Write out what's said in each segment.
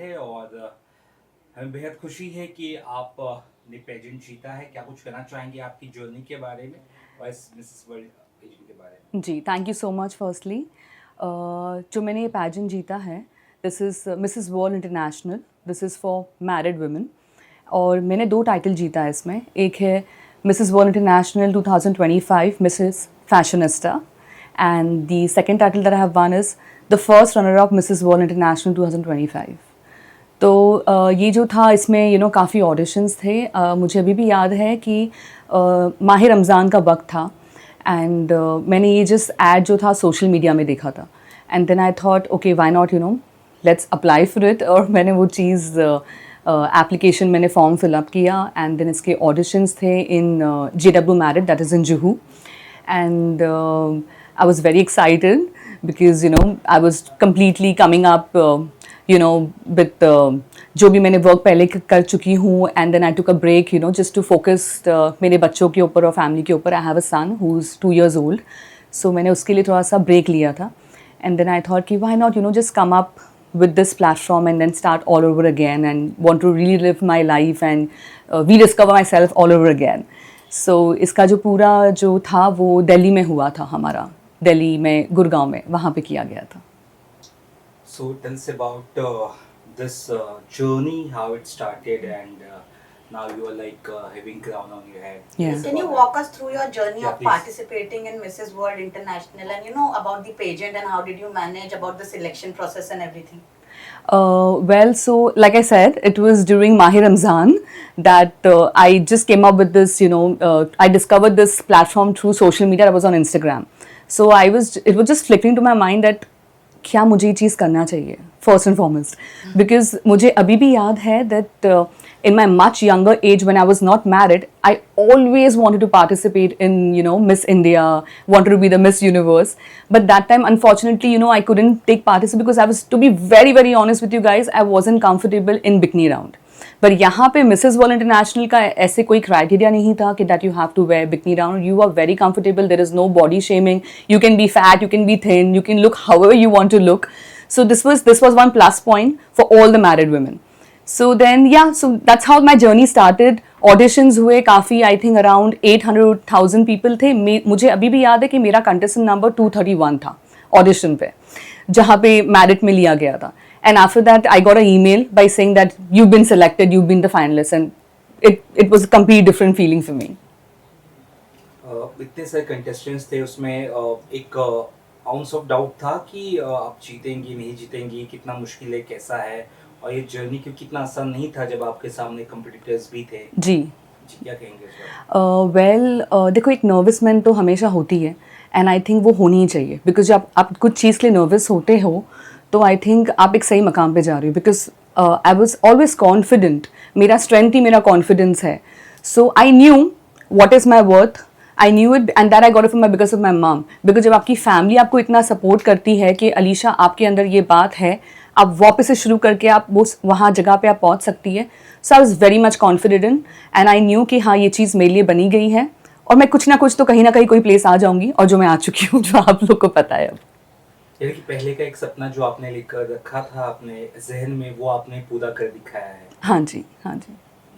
थे और हमें बेहद खुशी है कि आप ने पेजेंट जीता है। क्या कुछ कहना चाहेंगे आपकी जर्नी के बारे में और इस मिसेस वर्ल्ड पेजेंट के बारे में? जी, thank you so much firstly. जो मैंने ये पैजेंट जीता है, this is Mrs World International, this is for married women. और मैंने 2 टाइटल जीता है इसमें। एक है Mrs World International 2025 Mrs fashionista, and the second title that I have won is the first runner up Mrs World International 2025। तो ये जो था इसमें काफ़ी ऑडिशंस थे। मुझे अभी भी याद है कि माह रमज़ान का वक्त था, एंड मैंने ये जस्ट ऐड जो था सोशल मीडिया में देखा था, and then I thought okay why not let's apply for it. और मैंने वो चीज़ एप्लीकेशन मैंने फॉर्म फिलअप किया, एंड देन इसके ऑडिशंस थे in JW Marriott, that is in Juhu. And I was very excited because I was completely coming up with जो भी मैंने वर्क पहले कर चुकी हूँ, and then I took a break just to focus मेरे बच्चों के ऊपर और फैमिली के ऊपर। I have a son who is 2 years old, so मैंने उसके लिए थोड़ा सा ब्रेक लिया था, एंड देन आई थॉट कि why not just come up with this platform and then start all over again and want to really live my life and rediscover myself all over again. So इसका जो पूरा जो था वो दिल्ली में हुआ था, हमारा दिल्ली में गुड़गांव में वहाँ पे किया गया था। So tell us about this journey, how it started, and now you are like having crown on your head. Yeah. Can you walk us through your journey Yeah, of please. participating in Mrs. World International and about the pageant and how did you manage about the selection process and everything? Well, so like I said, it was during Mahi Ramzan that I just came up with this, I discovered this platform through social media. I was on Instagram. So it was just flickering to my mind that क्या मुझे ये चीज़ करना चाहिए first and foremost, because मुझे अभी भी याद है that in my much younger age when I was not married, I always wanted to participate in Miss India, wanted to be the Miss Universe, but that time unfortunately I couldn't take participate because I was, to be very very honest with you guys, I wasn't comfortable in bikini round. पर यहाँ पे Mrs World international का ऐसे कोई criteria नहीं था कि that you have to wear bikini round, you are very comfortable, there is no body shaming, you can be fat, you can be thin, you can look however you want to look. So this was one plus point for all the married women. So then so that's how my journey started. Auditions हुए काफ़ी, I think around 800,000 people थे। मुझे अभी भी याद है कि मेरा contestant number 231 था audition पे, जहाँ पे merit में लिया गया था, and after that I got an email by saying that you've been selected, you've been the finalist, and it was a complete different feeling for me. इतने सारे कंटेस्टेंट्स थे उसमें, एक आउंस ऑफ डाउट था कि आप जीतेंगी नहीं जीतेंगी, कितना मुश्किल है, कैसा है, और ये जर्नी क्यों कितना आसान नहीं था जब आपके सामने कॉम्पिटिटर्स भी थे। जी जी, क्या कहेंगे इस बारे में? वेल देखो, एक नर्वसमेंट तो हमेशा होती है, एंड आई थिंक वो होनी ही चाहिए, बिकॉज जब आप कुछ चीज़ के लिए नर्वस होते हो तो आई थिंक आप एक सही मकाम पे जा रहे हो, because I was always confident, मेरा स्ट्रेंथ ही मेरा कॉन्फिडेंस है। So I knew what is my worth, I knew it, and that I got it from because of my mum. Because जब आपकी फैमिली आपको इतना सपोर्ट करती है कि अलीशा आपके अंदर ये बात है, आप वापस से शुरू करके आप वो वहाँ जगह पे आप पहुँच सकती है। So I was very much confident, and I knew कि हाँ ये चीज़ मेरे लिए बनी गई है, और मैं कुछ ना कुछ तो कहीं ना कहीं कोई प्लेस आ जाऊँगी, और जो मैं आ चुकी हूँ, जो आप लोग को पता है अब। यानी कि पहले का एक सपना जो आपने लेकर रखा था अपने जहन में, वो आपने पूरा कर दिखाया है। हाँ जी, हाँ जी।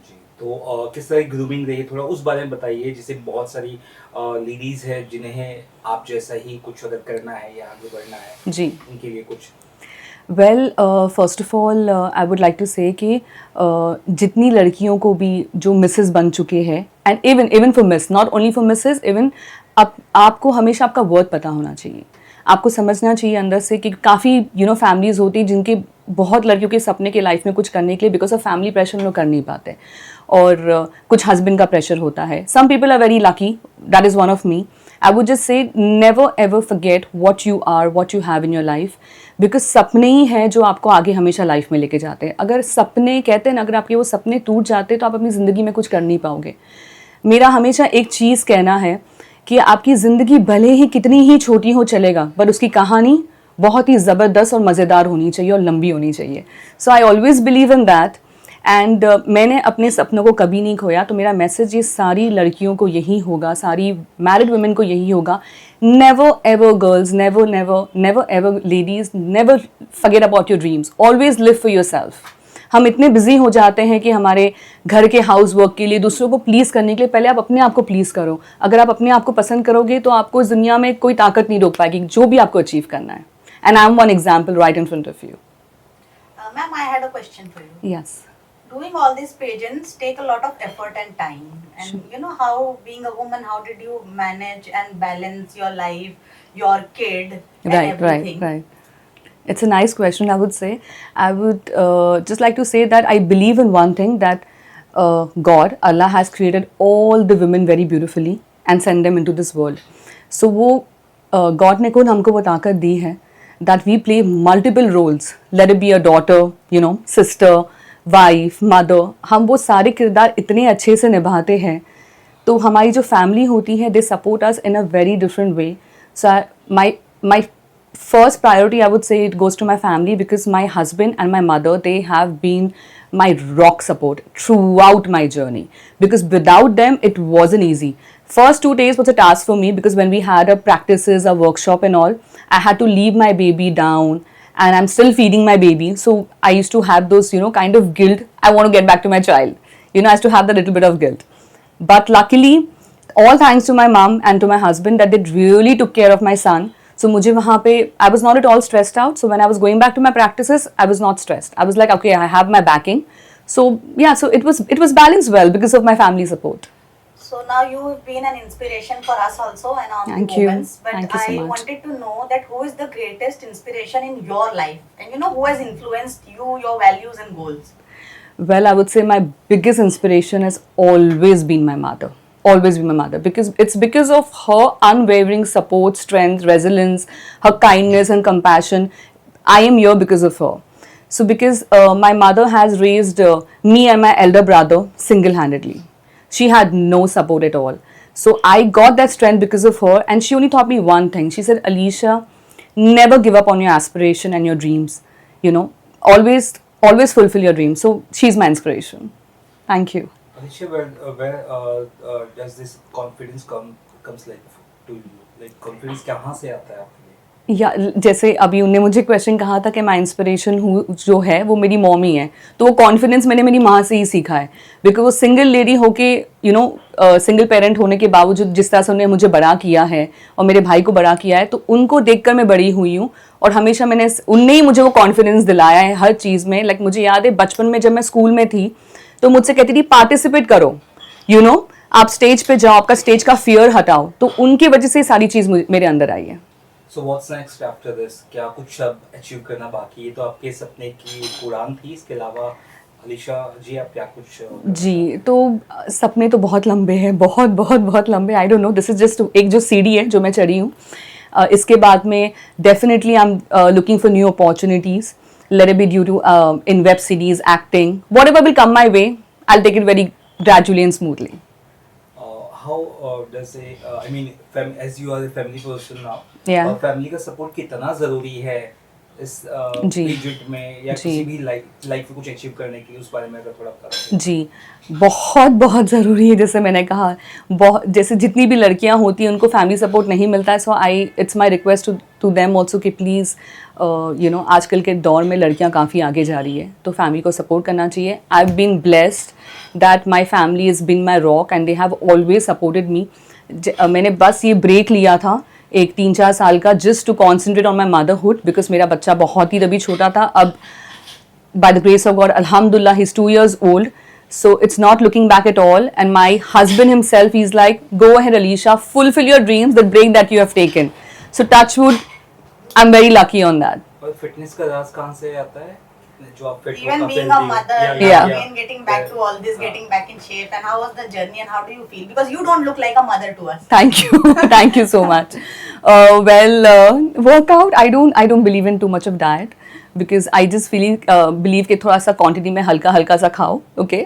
जी, तो किस तरह की ग्रूमिंग रही, थोड़ा उस बारे में बताइए। जैसे बहुत सारी लेडीज़ है जिन्हें आप जैसा ही कुछ अगर करना है या आगे बढ़ना है, जी, उनके लिए कुछ। Well first of all I would like to say कि जितनी लड़कियों को भी जो मिसेस बन चुके हैं, and even for miss, not only for Mrs, even आपको हमेशा आपका वर्थ पता होना चाहिए। आपको समझना चाहिए अंदर से कि काफ़ी फैमिलीज़ होती हैं जिनके बहुत लड़कियों के सपने के लाइफ में कुछ करने के लिए बिकॉज ऑफ फैमिली प्रेशर लोग कर नहीं पाते, और कुछ हस्बैंड का प्रेशर होता है। Some people are very lucky, that is one of me. I would just say never ever forget what you are, what you have in your life, because सपने ही हैं जो आपको आगे हमेशा लाइफ में लेके जाते हैं। अगर सपने कहते हैं ना, अगर आपके वो सपने टूट जाते तो आप अपनी ज़िंदगी में कुछ कर नहीं पाओगे। मेरा हमेशा एक चीज़ कहना है कि आपकी ज़िंदगी भले ही कितनी ही छोटी हो चलेगा, पर उसकी कहानी बहुत ही ज़बरदस्त और मज़ेदार होनी चाहिए और लंबी होनी चाहिए। So I always believe in that, and मैंने अपने सपनों को कभी नहीं खोया। तो मेरा मैसेज ये सारी लड़कियों को यही होगा, सारी मैरिड वुमेन को यही होगा, never ever girls, never never never ever ladies, never forget about your dreams, always live for your self. हम इतने बिजी हो जाते हैं कि हमारे घर के हाउस वर्क के लिए, दूसरों को प्लीज़ करने के लिए पहले आप अपने आप को प्लीज़ करो. अगर आप अपने आप को पसंद करोगे तो आपको इस दुनिया में कोई ताकत नहीं रोक पाएगी जो भी आपको अचीव करना है. And I am one example right in front of you. Ma'am, I had a question for you. Yes. Doing all these pageants take a lot of effort and time. And you know how being a woman, how did you manage and balance your life, your kid, and everything? Right. It's a nice question, I would say. I would just like to say that I believe in one thing, that God, Allah has created all the women very beautifully and sent them into this world. So वो God ने खुद हमको वो ताकत दी है that we play multiple roles. Let it be a daughter, you know, sister, wife, mother. हम वो सारे किरदार इतने अच्छे से निभाते हैं, तो हमारी जो फैमिली होती है, they support us in a very different way. So my first priority, I would say, it goes to my family, because my husband and my mother, they have been my rock support throughout my journey, because without them it wasn't easy. First 2 days was a task for me, because when we had a practices, a workshop and all, I had to leave my baby down, and I'm still feeding my baby, so I used to have those, you know, kind of guilt. I want to get back to my child, you know, I used to have that little bit of guilt. But luckily, all thanks to my mom and to my husband, that they really took care of my son. So मुझे वहाँ पे, I was not at all stressed out. So when I was going back to my practices, I was not stressed. I was like, okay, I have my backing. So yeah, so it was balanced well because of my family support. So now you've been an inspiration for us also and on Thank the you. Women's. But Thank you so I much. wanted to know that who is the greatest inspiration in your life, and you know who has influenced you, your values and goals. Well, I would say my biggest inspiration has always been my mother. Always been my mother, because it's because of her unwavering support, strength, resilience, her kindness and compassion. I am here because of her. So because my mother has raised me and my elder brother single-handedly. She had no support at all. So I got that strength because of her, and she only taught me one thing. She said, Alisha, never give up on your aspiration and your dreams. You know, always fulfill your dreams. So she's my inspiration. Thank you. Alisha, where does this confidence comes like to you? Like confidence कहाँ से आता है आपके लिए? या जैसे अभी उनने मुझे क्वेश्चन कहा था कि मैं इंस्पिरेशन हूँ जो है वो मेरी मॉमी है, तो वो कॉन्फिडेंस मैंने मेरी माँ से ही सीखा है, बिकॉज वो सिंगल लेडी होके, यू नो, सिंगल पेरेंट होने के बावजूद जिस तरह से उन्होंने मुझे बड़ा किया है और मेरे भाई को बड़ा किया है, तो उनको देखकर मैं बड़ी हुई हूँ. और हमेशा उनने ही मुझे वो कॉन्फिडेंस दिलाया है हर चीज़ में. लाइक मुझे याद है बचपन में जब मैं स्कूल में थी तो मुझसे कहती थी पार्टिसिपेट करो, यू नो, आप स्टेज पे जाओ, आपका स्टेज का फियर हटाओ. तो उनकी वजह से सारी चीज़ मेरे अंदर आई है. So what's next after this? क्या कुछ अब अचीव करना बाकी है? तो आपके सपने की एक उड़ान थी, इसके अलावा अलीशा जी आप क्या कुछ जी, तो सपने तो बहुत लंबे हैं, बहुत बहुत बहुत लंबे. I don't know, this is just एक जो सीढ़ी है जो मैं चढ़ी हूँ. इसके बाद में definitely I am looking for new opportunities. Let it be due to in web series, acting, whatever will come my way, I take it very gradually and smoothly. how does it I mean as you are a family person now, Yeah. Family का support कितना ज़रूरी है इस जी. Project में या जी. किसी भी life में कुछ अचीव करने के लिए, उस बारे में अगर थोड़ा बताएं. जी, बहुत बहुत ज़रूरी है. जैसे मैंने कहा, बहुत, जैसे जितनी भी लड़कियां होती हैं उनको फैमिली सपोर्ट नहीं मिलता है. So it's my request to them also कि प्लीज़, यू नो, आजकल के दौर में लड़कियां काफ़ी आगे जा रही है, तो फैमिली को सपोर्ट करना चाहिए. I have been blessed that my family is been my rock and they have always supported me. मैंने बस ये ब्रेक लिया था एक 3-4 साल का, just to concentrate on my motherhood, because मेरा बच्चा बहुत ही तभी छोटा था. अब by the grace of God, alhamdulillah, he's 2 years old, so it's not looking back at all. And my husband himself, he's like, go ahead Alisha, fulfill your dreams, the break that you have taken. So touch wood, I'm very lucky on that. और fitness का राज कहाँ से आता है जो आप fit Even हो, being काफी a mother, healthy हो? Yeah. again getting back to all this, getting back in shape, and how was the journey and how do you feel? Because you don't look like a mother to us. Thank you, thank you so much. Workout, I don't believe in too much of diet, because I just believe कि थोड़ा सा quantity में हल्का हल्का सा खाओ, okay?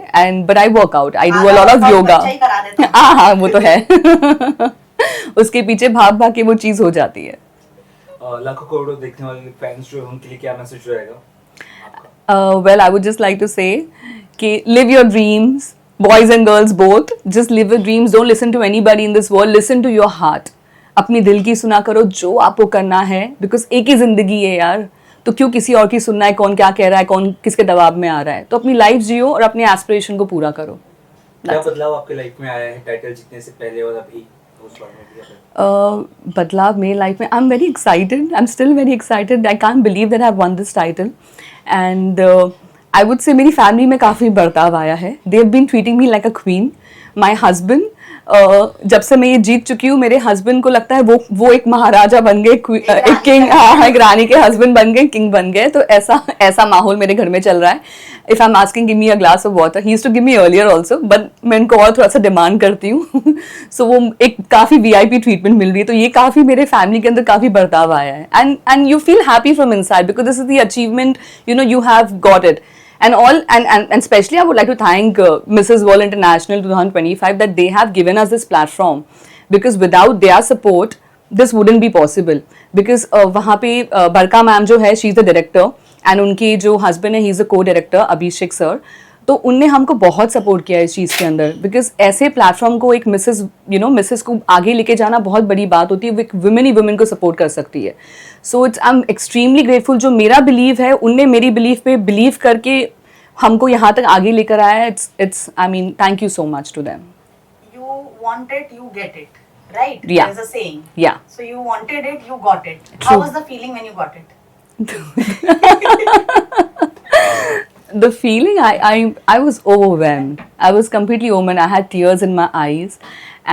But I work out, I do a lot of yoga. बच्चा ही करा देता हूँ. हाँ, वो तो है. उसके पीछे भाग भाग के वो चीज़ हो जाती है. लाखों करोड़ों देखने वाले फैंस जो हैं उनके लिए क्या मैसेज रहेगा? Well, I would just like to say कि live your dreams, boys and girls both. Just live your dreams. Don't listen to anybody in this world. Listen to your heart. अपनी दिल की सुना करो जो आपको करना है, because एक ही जिंदगी है यार. तो क्यों किसी और की सुनना है, कौन क्या कह रहा है, कौन किसके दबाव में आ रहा है। तो अपनी लाइफ जियो और अपने एस्पिरेशन को पूरा करो। क्या That's it. बदलाव आपके लाइफ में आया है टाइटल जीतने से पहले और अभी, उस बारे में भी बताएं। बदलाव मेरी लाइफ में, I am very excited, I am still very excited, I can't believe that I have won this title. And I would say मेरी फैमिली में काफ़ी बदलाव आया है। They have been treating me like a queen. My husband, जब से मैं ये जीत चुकी हूँ, मेरे हस्बैंड को लगता है वो एक महाराजा बन गए, एक किंग, एक रानी के हस्बैंड बन गए, किंग बन गए। तो ऐसा माहौल मेरे घर में चल रहा है। If I am asking give me a glass of water, he used to give me earlier also, but मैं इनको और थोड़ा सा डिमांड करती हूँ। सो वो एक काफ़ी VIP ट्रीटमेंट मिल रही है। तो ये काफ़ी मेरे फैमिली के अंदर काफ़ी बदलाव आया है। And you feel happy from inside because this is the achievement, you have got it. And especially I would like to thank Mrs. World International 2025 that they have given us this platform, because without their support this wouldn't be possible. Because वहाँ पे बरका ma'am जो है, she is the director, and उनके जो husband है, he is the को director अभिषेक sir. तो उनने हमको बहुत सपोर्ट किया इस चीज़ के अंदर, बिकॉज ऐसे प्लेटफॉर्म को एक मिसेस को आगे लेके जाना बहुत बड़ी बात होती है। वो एक वुमेन ही वुमेन को सपोर्ट कर सकती है। So I am extremely grateful. जो मेरा बिलीव है, उनने मेरी बिलीव पे बिलीव करके हमको यहाँ तक आगे लेकर आया है। It's I mean, thank you so much to them. You want it, you get it, right? Yeah. There's a saying. Yeah. So you wanted it, you got it. True. How was the feeling when you got it? The feeling, I was overwhelmed. I was completely overwhelmed. I had tears in my eyes,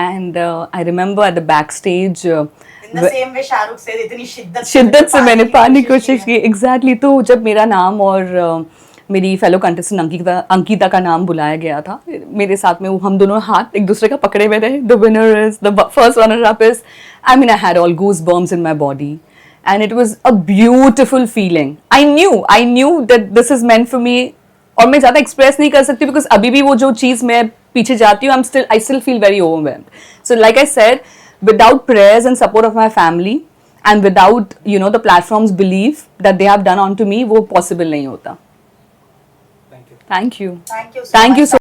and I remember at the backstage. In the same way, Shahrukh से इतनी शिद्दत से मैंने पाने की कोशिश की। Exactly. तो जब मेरा नाम और मेरी फेलो कंटेस्टेंट अंकिता का नाम बुलाया गया था, मेरे साथ में वो हम दोनों हाथ एक दूसरे का पकड़े हुए थे। The winner is, the first runner up is, I mean I had all goose bumps in my body, and it was a beautiful feeling. I knew that this is meant for me, और मैं ज़्यादा express नहीं कर सकती because अभी भी वो जो चीज़ मैं पीछे जाती हूँ, I still feel very overwhelmed. So like I said, without prayers and support of my family and without the platform's belief that they have done onto me, वो possible नहीं होता. Thank you. Thank you. Thank you so much. So